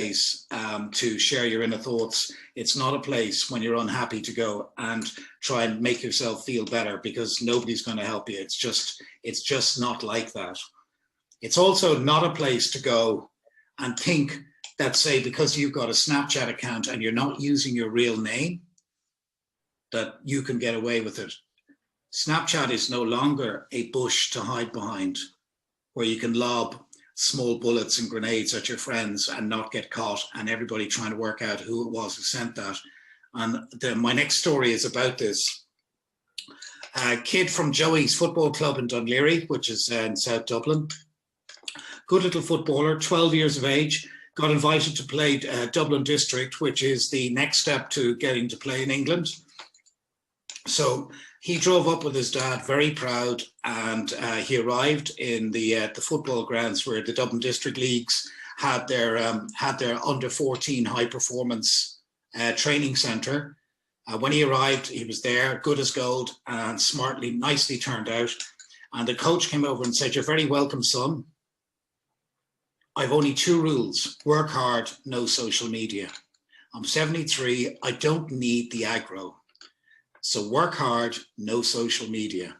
place to share your inner thoughts. It's not a place when you're unhappy to go and try and make yourself feel better, because nobody's going to help you. It's just not like that. It's also not a place to go and think that, say, because you've got a Snapchat account and you're not using your real name, that you can get away with it. Snapchat is no longer a bush to hide behind where you can lob small bullets and grenades at your friends and not get caught, and everybody trying to work out who it was who sent that. And my next story is about this. A kid from Joey's football club in Dunleary, which is in South Dublin. Good little footballer, 12 years of age, got invited to play Dublin District, which is the next step to getting to play in England. So he drove up with his dad, very proud, and he arrived in the football grounds where the Dublin District Leagues had their under 14 high performance training centre. When he arrived, he was there, good as gold, and smartly, nicely turned out. And the coach came over and said, "You're very welcome, son. I've only 2 rules: work hard, no social media. I'm 73. I don't need the aggro. So work hard, no social media.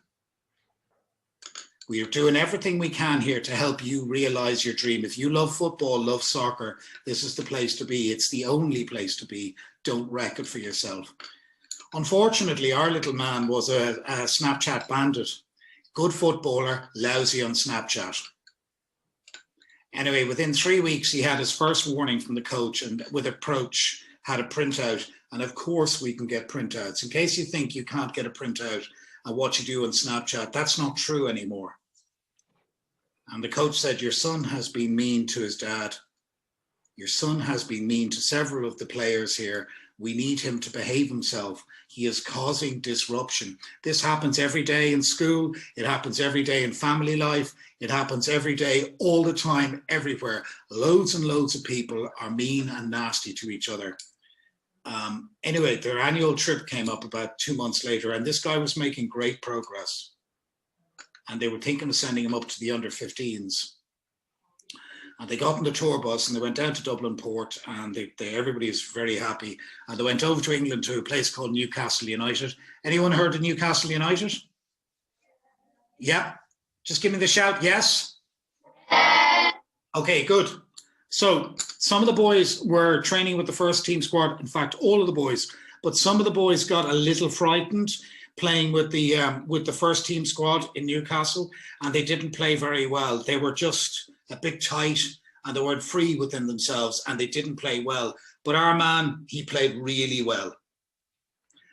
We are doing everything we can here to help you realize your dream. If you love football, love soccer, this is the place to be. It's the only place to be. Don't wreck it for yourself." Unfortunately, our little man was a Snapchat bandit. Good footballer, lousy on Snapchat. Anyway, within 3 weeks, he had his first warning from the coach, and with approach had a printout. And of course we can get printouts. In case you think you can't get a printout of what you do on Snapchat, that's not true anymore. And the coach said, "Your son has been mean to his dad. Your son has been mean to several of the players here. We need him to behave himself. He is causing disruption." This happens every day in school. It happens every day in family life. It happens every day, all the time, everywhere. Loads and loads of people are mean and nasty to each other. Anyway, their annual trip came up about 2 months later, and this guy was making great progress. And they were thinking of sending him up to the under-15s. And they got on the tour bus and they went down to Dublin Port, and everybody was very happy. And they went over to England to a place called Newcastle United. Anyone heard of Newcastle United? Yeah? Just give me the shout, yes? Okay, good. So some of the boys were training with the first team squad. In fact, all of the boys, but some of the boys got a little frightened playing with the first team squad in Newcastle, and they didn't play very well. They were just a bit tight and they weren't free within themselves, and they didn't play well. But our man, he played really well.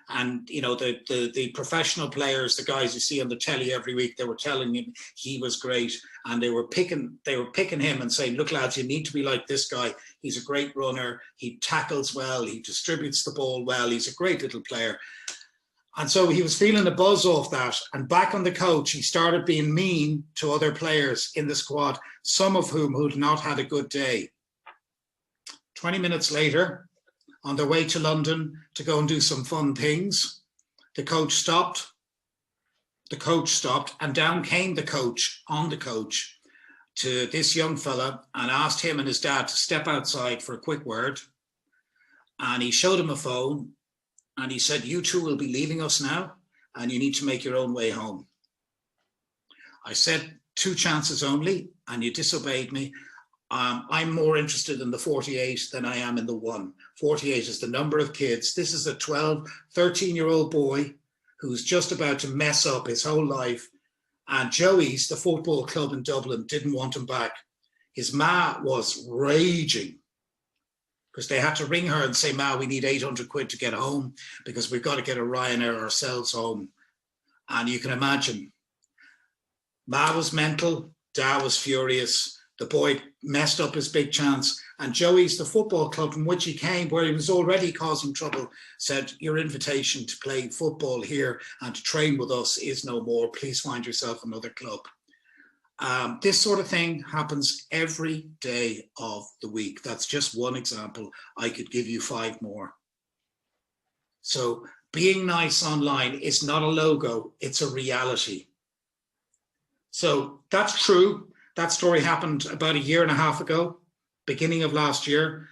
And, you know, the professional players, the guys you see on the telly every week, they were telling him he was great. And they were picking him and saying, "Look, lads, you need to be like this guy. He's a great runner. He tackles well. He distributes the ball well. He's a great little player." And so he was feeling a buzz off that. And back on the coach, he started being mean to other players in the squad, some of whom who'd not had a good day. 20 minutes later, on their way to London to go and do some fun things, the coach stopped. The coach stopped, and down came the coach on the coach to this young fella and asked him and his dad to step outside for a quick word. And he showed him a phone and he said, "You two will be leaving us now and you need to make your own way home. I said 2 chances only and you disobeyed me. I'm more interested in the 48 than I am in the 1. 48 is the number of kids. This is a 12, 13-year-old boy who's just about to mess up his whole life. And Joey's, the football club in Dublin, didn't want him back. His ma was raging because they had to ring her and say, "Ma, we need 800 quid to get home because we've got to get a Ryanair ourselves home." And you can imagine, Ma was mental, Dad was furious. The boy messed up his big chance. And Joey's, the football club from which he came, where he was already causing trouble, said, "Your invitation to play football here and to train with us is no more. Please find yourself another club." This sort of thing happens every day of the week. That's just one example. I could give you 5 more. So being nice online is not a logo, it's a reality. So that's true. That story happened about 1.5 years ago, beginning of last year.